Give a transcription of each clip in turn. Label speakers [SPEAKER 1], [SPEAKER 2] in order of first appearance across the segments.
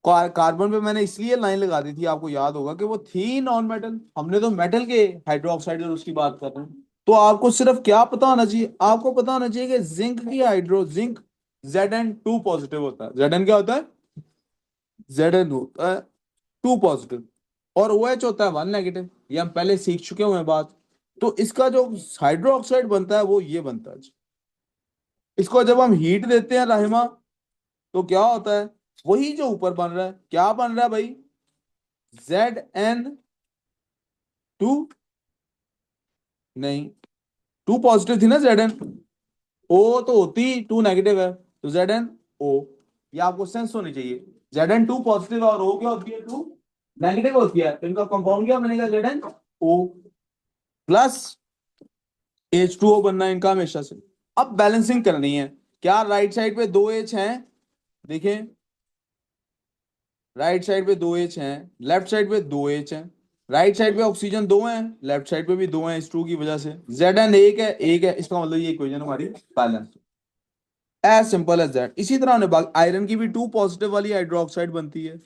[SPEAKER 1] Carbon पे मैंने इसलिए लाइन लगा दी थी, आपको याद होगा कि वो थी नॉन मेटल, हमने तो मेटल के हाइड्रोक्साइड और उसकी बात कर रहे हैं। तो आपको सिर्फ क्या पता होना चाहिए, आपको पता होना चाहिए कि जिंक Zn2 पॉजिटिव होता है। Zn क्या होता है? Zn होता है 2 पॉजिटिव, और OH होता है 1 नेगेटिव। ये हम पहले सीख चुके हुए हैं बात। तो इसका जो हाइड्रोक्साइड बनता है वो ये बनता है। इसको जब हम हीट देते हैं रहमा, तो क्या होता है? वही जो ऊपर बन रहा है, क्या बन रहा है भाई? Zn2। नहीं, 2 पॉजिटिव थी ना Zn। ओ तो होती 2 नेगेटिव है, तो Zn O। ये आपको सेंस होनी चाहिए। Zn2 पॉजिटिव और O क्या होती है? 2 नेगेटिव होती है, तो इनका कंपाउंड क्या बनेगा? Zn O प्लस H2O बनना है इनका हमेशा से। अब बैलेंसिंग करनी है। क्या राइट साइड पे 2 H हैं? देखें, राइट साइड पे 2 H हैं, लेफ्ट साइड पे 2 H हैं। राइट साइड पे ऑक्सीजन 2 हैं, लेफ्ट साइड पे भी 2 हैं, इस 2 की वजह से। Zn एक है, इसका मतलब ये इक्वेशन हमारी balance. As simple as that. इसी तरह हमने बात, आयरन की भी 2 पॉजिटिव वाली हाइड्रोक्साइड बनती है,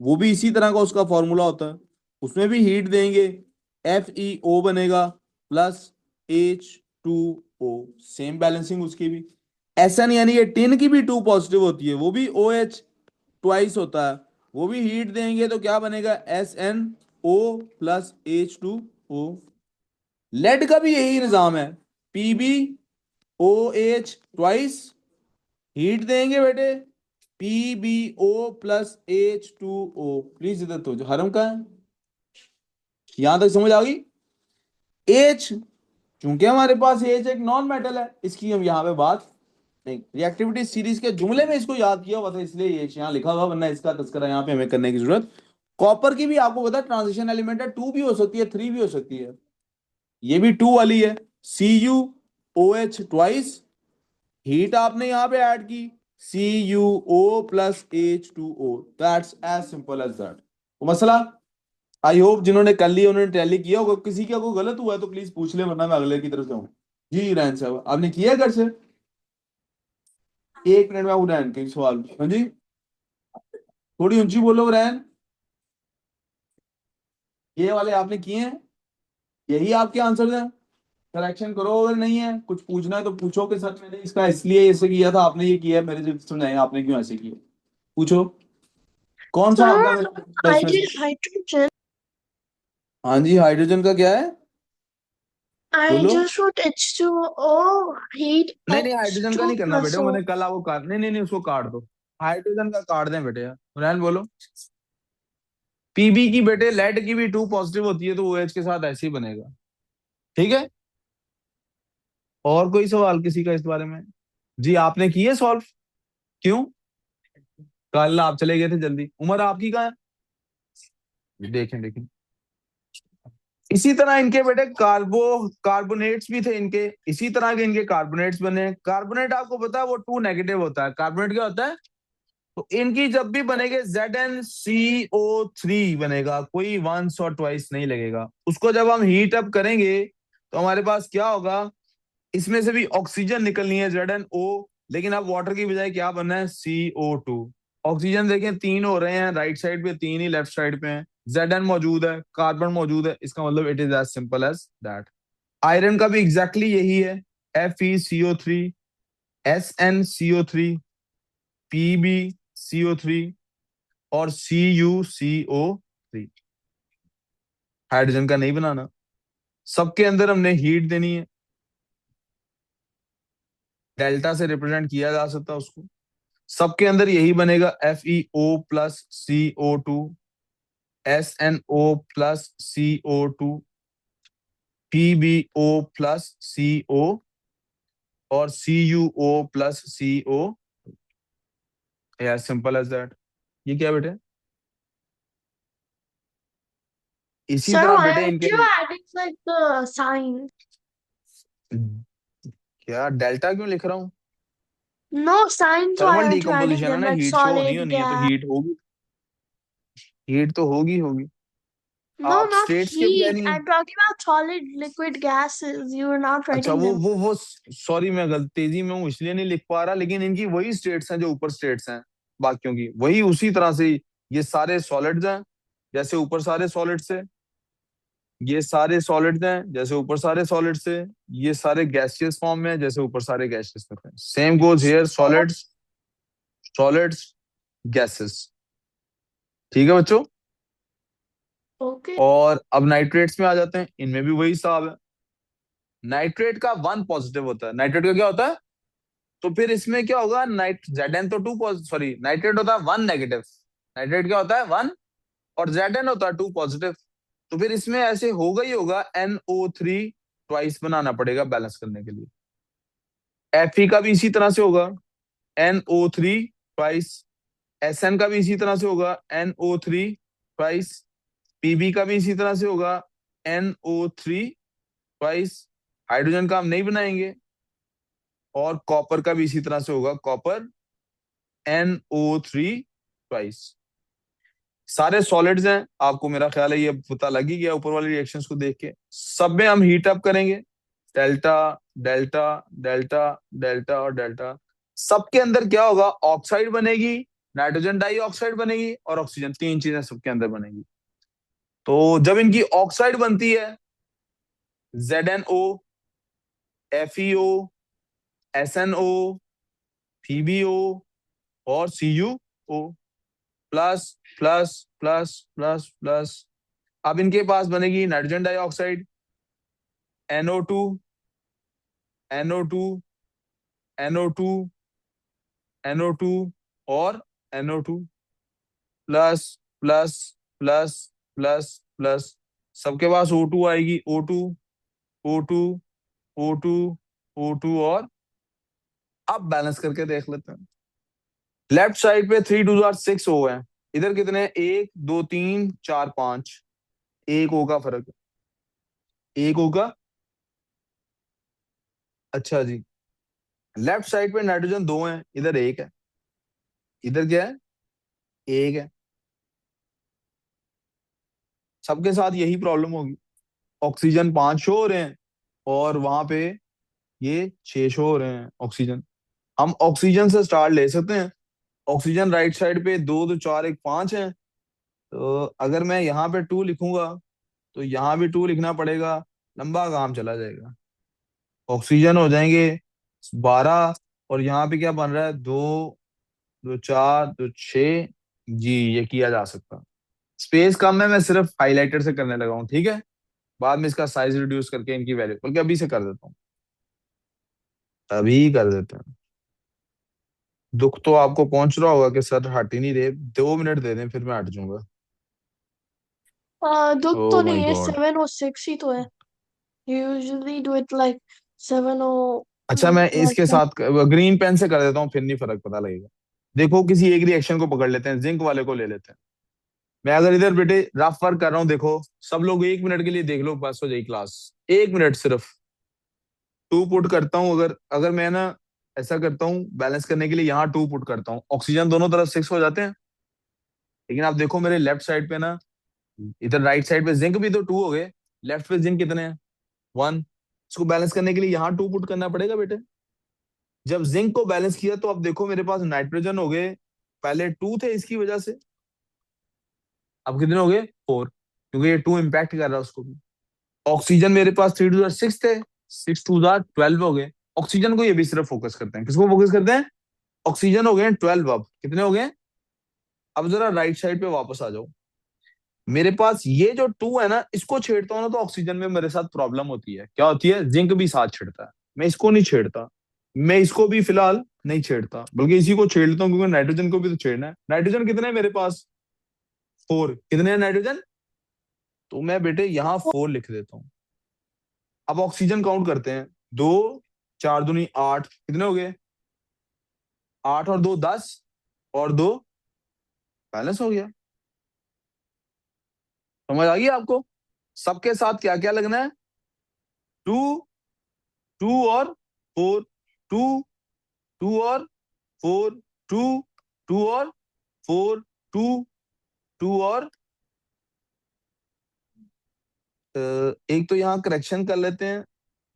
[SPEAKER 1] वो भी इसी तरह का उसका फॉर्मूला होता है। उसमें भी हीट देंगे, FeO बनेगा प्लस H2O। सेम बैलेंसिंग उसकी भी। Sn यानी कि टिन की भी 2 पॉजिटिव होती है, वो भी OH ट्वाइस होता है। वो भी हीट देंगे तो क्या बनेगा? SnO plus H2O। लेड का भी यही निजाम है, PbOH ट्वाइस, हीट देंगे बेटे PbO प्लस H2O। प्लीज इधर तो जो हरम का है, यहां तक समझ आ गई? H, चूंकि हमारे पास H एक नॉन मेटल है, इसकी हम यहाँ पे बात नहीं, रिएक्टिविटी सीरीज के जुमले में इसको याद किया हुआ था इसलिए H यहाँ लिखा हुआ, वरना इसका तस्करा यहाँ पे हमें करने की जरूरत। कॉपर की भी आपको पता है ट्रांजिशन एलिमेंट है, 2 भी हो सकती है, 3 भी हो सकती है। ये भी 2 वाली है, CuOH ट्वाइस, हीट आपने यहां पे ऐड की CuO plus H2O। That's as simple as that. तो मसला, आई होप जिन्होंने कर लिया उन्होंने टैली किया होगा। किसी का कोई गलत हुआ है तो प्लीज पूछ ले, वरना मैं अगले की तरफ जाऊँ। जी रैन साहब, आपने किया घर से? 1 मिनट में आऊँ रैन के सवाल। हाँ जी, थोड़ी ऊंची बोलो रैन। ये वाले आपने किए हैं? यही आपके आंसर हैं? करेक्शन करो, अगर नहीं है कुछ पूछना है तो पूछो कि सर मैंने इसका इसलिए ऐसे किया था, आपने ये किया है, मेरे से समझाएं आपने क्यों ऐसे किया। पूछो, कौन सा आपका
[SPEAKER 2] Sir,
[SPEAKER 1] मेरे
[SPEAKER 2] I
[SPEAKER 1] इसमें से?
[SPEAKER 2] did hydrogen.
[SPEAKER 1] हाँ जी, हाइड्रोजन का क्या है?
[SPEAKER 2] I
[SPEAKER 1] बोलो।
[SPEAKER 2] just wrote H2O, heat
[SPEAKER 1] नहीं नहीं, हाइड्रोजन का
[SPEAKER 2] H2
[SPEAKER 1] नहीं करना
[SPEAKER 2] plus
[SPEAKER 1] बेटे,
[SPEAKER 2] O.
[SPEAKER 1] मैंने कल आपको काट, नहीं नहीं नहीं, उसको काट दो। हाइड्रोजन का काट दें बेटे यार। रैन बोलो। की बेटे लेड की भी 2 पॉजिटिव होती है, तो OH के साथ ऐसे ही बनेगा। ठीक है, और कोई सवाल किसी का इस बारे में? जी आपने किए सॉल्व? क्यों? कल आप चले गए थे जल्दी। उम्र आपकी कहाँ है? देखें देखें, इसी तरह इनके बेटे कार्बोनेट्स भी थे इनके, इसी तरह के इनके कार्बोनेट्स बने। कार्बोनेट आपको पता है वो 2 नेगेटिव होता है। कार्बोनेट क्या होता है? तो इनकी जब भी बनेगे ZnCO3 बनेगा, कोई वंस और ट्वाइस नहीं लगेगा। उसको जब हम हीट अप करेंगे तो हमारे पास क्या होगा? इसमें से भी ऑक्सीजन निकलनी है ZnO, लेकिन अब वाटर की बजाय क्या बनना है? CO2। ऑक्सीजन देखें 3 हो रहे हैं, राइट साइड पे 3 ही लेफ्ट साइड पे हैं। Zn मौजूद है, कार्बन मौजूद है, इसका मतलब it is as simple as that. Iron का भी एग्जैक्टली यही है, FeCO3, SnCO3, PbCO3 और CuCO3। हाइड्रोजन का नहीं बनाना, सबके अंदर हमने हीट देनी है। डेल्टा से रिप्रेजेंट किया जा सकता है उसको। सबके अंदर यही बनेगा, FeO plus CO2, SnO plus CO2, PbO plus CO और CuO plus CO। As simple as that. ये क्या बेटे? इसी
[SPEAKER 2] Sir,
[SPEAKER 1] तरह
[SPEAKER 2] why
[SPEAKER 1] बेटे
[SPEAKER 2] aren't
[SPEAKER 1] इनके,
[SPEAKER 2] you adding like the sign?
[SPEAKER 1] क्या डेल्टा क्यों लिख रहा हूँ?
[SPEAKER 2] No signs, why
[SPEAKER 1] thermal
[SPEAKER 2] aren't you adding
[SPEAKER 1] decomposition है
[SPEAKER 2] them
[SPEAKER 1] ना,
[SPEAKER 2] like
[SPEAKER 1] हीट शो होनी
[SPEAKER 2] solid,
[SPEAKER 1] होनी है तो
[SPEAKER 2] gas?
[SPEAKER 1] हीट होगी। हीट तो होगी होगी।
[SPEAKER 2] No,
[SPEAKER 1] आप
[SPEAKER 2] not
[SPEAKER 1] स्टेट्स क्यों कह
[SPEAKER 2] heat.
[SPEAKER 1] रही हैं?
[SPEAKER 2] I'm talking about solid liquid gases. You are not
[SPEAKER 1] अच्छा
[SPEAKER 2] writing them.
[SPEAKER 1] वो सॉरी, मैं गलत तेजी में हूँ इसलिए नहीं लिख पा रहा, लेकिन इनकी वही स्टेट्स हैं जो ऊपर स्टेट्स हैं। बाकियों की, वही उसी तरह से ये सारे सॉलिड्स हैं जैसे ऊपर सारे सॉलिड्स है, ये सारे सॉलिड्स हैं जैसे ऊपर सारे सॉलिड्स है, ये सारे गैसियस फॉर्म में है जैसे ऊपर सारे गैसियस में है। Same goes here, solids solids gases. ठीक है बच्चों।
[SPEAKER 2] Okay.
[SPEAKER 1] और अब नाइट्रेट्स में आ जाते हैं, इनमें भी वही हिसाब है। नाइट्रेट का वन पॉजिटिव होता है, नाइट्रेट का क्या होता है, तो फिर इसमें क्या होगा, नाइट Zn तो टू, सॉरी नाइट्रेट होता है वन नेगेटिव, नाइट्रेट क्या होता है वन, और Zn होता है टू पॉजिटिव। तो फिर इसमें ऐसे होगा ही होगा, NO3 ट्वाइस बनाना पड़ेगा बैलेंस करने के लिए। Fe का भी इसी तरह से होगा, NO3 ट्वाइस। Sn का भी इसी तरह से होगा, NO3 ट्वाइस। Pb का भी इसी तरह से होगा, NO3 ट्वाइस। हाइड्रोजन का हम नहीं बनाएंगे। और कॉपर का भी इसी तरह से होगा, कॉपर NO3 ट्वाइस। सारे सॉलिड्स हैं, आपको मेरा ख्याल है ये पता लग ही गया ऊपर वाले रिएक्शंस को देख के। सब में हम हीट अप करेंगे, डेल्टा डेल्टा डेल्टा डेल्टा और डेल्टा। सबके अंदर क्या होगा, ऑक्साइड बनेगी, नाइट्रोजन डाइऑक्साइड बनेगी और ऑक्सीजन, तीन चीजें सबके अंदर बनेगी। तो जब इनकी ऑक्साइड बनती है, ZnO, FeO, SnO, PbO और CuO, plus plus plus plus plus. अब इनके पास बनेगी nitrogen dioxide, NO2, NO2, NO2, NO2 और NO2, plus plus plus plus plus. सबके पास O2 आएगी, O2, O2, O2, O2 और। अब बैलेंस करके देख लेते हैं। लेफ्ट साइड पे 3 2 6 O है, इधर कितने हैं, 1 2 3 4 5, एक O का फर्क है, एक O का। अच्छा जी, लेफ्ट साइड पे नाइट्रोजन दो हैं, इधर एक है, इधर क्या है, एक है। सबके साथ यही प्रॉब्लम होगी, ऑक्सीजन 5 शो हो रहे हैं और वहां पे ये 6 शो हो रहे हैं ऑक्सीजन। हम ऑक्सीजन से स्टार्ट ले सकते हैं। ऑक्सीजन राइट साइड पे 2 2 4 1 5 है, तो अगर मैं यहाँ पे 2 लिखूंगा तो यहाँ भी 2 लिखना पड़ेगा, लंबा काम चला जाएगा। ऑक्सीजन हो जाएंगे 12, और यहाँ पे क्या बन रहा है, 2 2 4 2 6। जी, ये किया जा सकता। स्पेस कम है, मैं सिर्फ हाईलाइटर से करने लगा हूँ, ठीक है। बाद में इसका साइज रिड्यूस करके इनकी वैल्यू, बल्कि अभी से कर देता हूँ, अभी कर देते हैं। दुख तो आपको पहुंच रहा होगा कि सर हट ही नहीं रहे, 2 मिनट दे दें फिर मैं हट जाऊंगा।
[SPEAKER 2] दुख
[SPEAKER 1] ओ
[SPEAKER 2] तो
[SPEAKER 1] माय
[SPEAKER 2] नहीं है,
[SPEAKER 1] गॉड।
[SPEAKER 2] 7 और 6 ही तो है। You usually do it like 7 or
[SPEAKER 1] अच्छा, मैं
[SPEAKER 2] like
[SPEAKER 1] इसके
[SPEAKER 2] that.
[SPEAKER 1] साथ ग्रीन पेन से कर देता हूँ, फिर नहीं फर्क पता लगेगा। देखो, किसी एक रिएक्शन को पकड़ लेते हैं, जिंक वाले को ले लेते हैं। मैं अगर इधर बेटे रफ वर्क कर रहा हूँ, देखो सब लोग 1 मिनट के लिए देख लो, बस हो जाएगी क्लास। 1 मिनट सिर्फ। 2 पुट करता हूँ, अगर अगर मैं ना ऐसा करता हूँ बैलेंस करने के लिए, यहाँ 2 पुट करता हूँ, ऑक्सीजन दोनों तरफ 6 हो जाते हैं। लेकिन आप देखो मेरे लेफ्ट साइड पे ना, इधर राइट साइड पे जिंक भी तो 2 हो गए, लेफ्ट पे जिंक कितने हैं, 1। इसको बैलेंस करने के लिए यहाँ 2 पुट करना पड़ेगा बेटे। जब जिंक को बैलेंस किया तो अब देखो मेरे पास नाइट्रोजन हो गए, पहले 2 थे इसकी वजह से, अब कितने हो गए, 4, क्योंकि ये 2 इम्पैक्ट कर रहा है उसको भी। ऑक्सीजन मेरे पास 3 2 6 थे, 6 2 12 हो गए। ऑक्सीजन को ये भी सिर्फ फोकस करते हैं, किसको फोकस करते हैं, ऑक्सीजन हो गए 12, अब कितने हो गए। अब जरा राइट साइड पे वापस आ जाओ। मेरे पास ये जो 2 है ना, इसको छेड़ता हूँ ना तो ऑक्सीजन में मेरे साथ प्रॉब्लम होती है, क्या होती है, जिंक भी साथ छेड़ता है, मैं इसको नहीं छेड़ता। मैं इसको भी फिलहाल नहीं छेड़ता, बल्कि इसी को छेड़ता हूँ, क्योंकि नाइट्रोजन को भी तो छेड़ना है। नाइट्रोजन कितने हैं मेरे पास, 4, कितने हैं नाइट्रोजन, तो मैं बेटे यहाँ 4 लिख देता हूँ। अब ऑक्सीजन काउंट करते हैं, 2 4 दूनी 8, कितने हो गए, 8 और 2 10, और 2 बैलेंस हो गया। समझ आ गई आपको। सबके साथ क्या क्या लगना है, 2, 2 और 4, 2, 2 और 4, 2, 2 और 4, 2, 2 और एक तो यहाँ करेक्शन कर लेते हैं।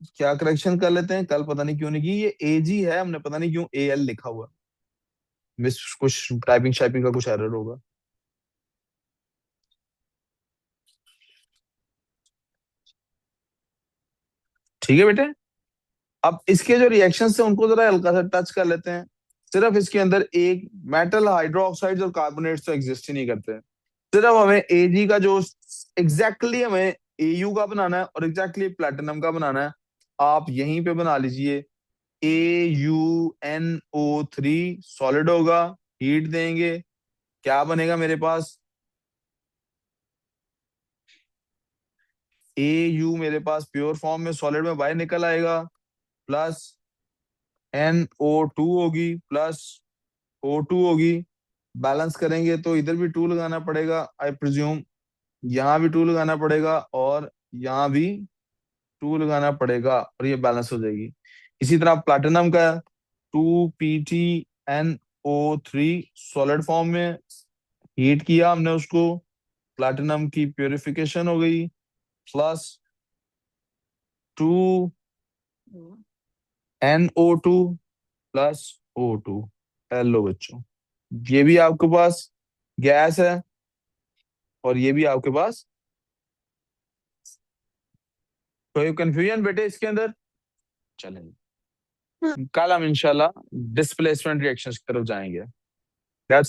[SPEAKER 1] क्या करेक्शन कर लेते हैं, कल पता नहीं क्यों नहीं की, ये AG है, हमने पता नहीं क्यों AL लिखा हुआ। मिस कुछ टाइपिंग शाइपिंग का कुछ एरर होगा। ठीक है बेटे। अब इसके जो रिएक्शंस हैं उनको जरा हल्का सा टच कर लेते हैं। सिर्फ इसके अंदर एक मेटल हाइड्रोक्साइड्स और कार्बोनेट्स तो एग्जिस्ट ही नहीं करते। सिर्फ हमें एजी का जो एग्जैक्टली हमें एयू का बनाना है और एग्जैक्टली प्लेटिनम का बनाना है। आप यहीं पे बना लीजिए। AuNO3 सॉलिड होगा, हीट देंगे, क्या बनेगा मेरे पास? AU मेरे पास प्योर फॉर्म में सॉलिड में बाहर निकल आएगा, प्लस NO2 होगी, प्लस O2 होगी। बैलेंस करेंगे तो इधर भी टू लगाना पड़ेगा आई प्रिज्यूम, यहाँ भी टू लगाना पड़ेगा और यहाँ भी टू लगाना पड़ेगा और ये बैलेंस हो जाएगी। इसी तरह प्लैटिनम का 2PtNO3 सॉलिड फॉर्म में हीट किया हमने उसको, प्लैटिनम की प्योरिफिकेशन हो गई, plus 2NO2 plus O2। Hello बच्चों, ये भी आपके पास गैस है और ये भी आपके पास। कोई कंफ्यूजन बेटे इसके अंदर? चलेंगे, कल हम इंशाल्लाह डिस्प्लेसमेंट रिएक्शंस की तरफ जाएंगे। That's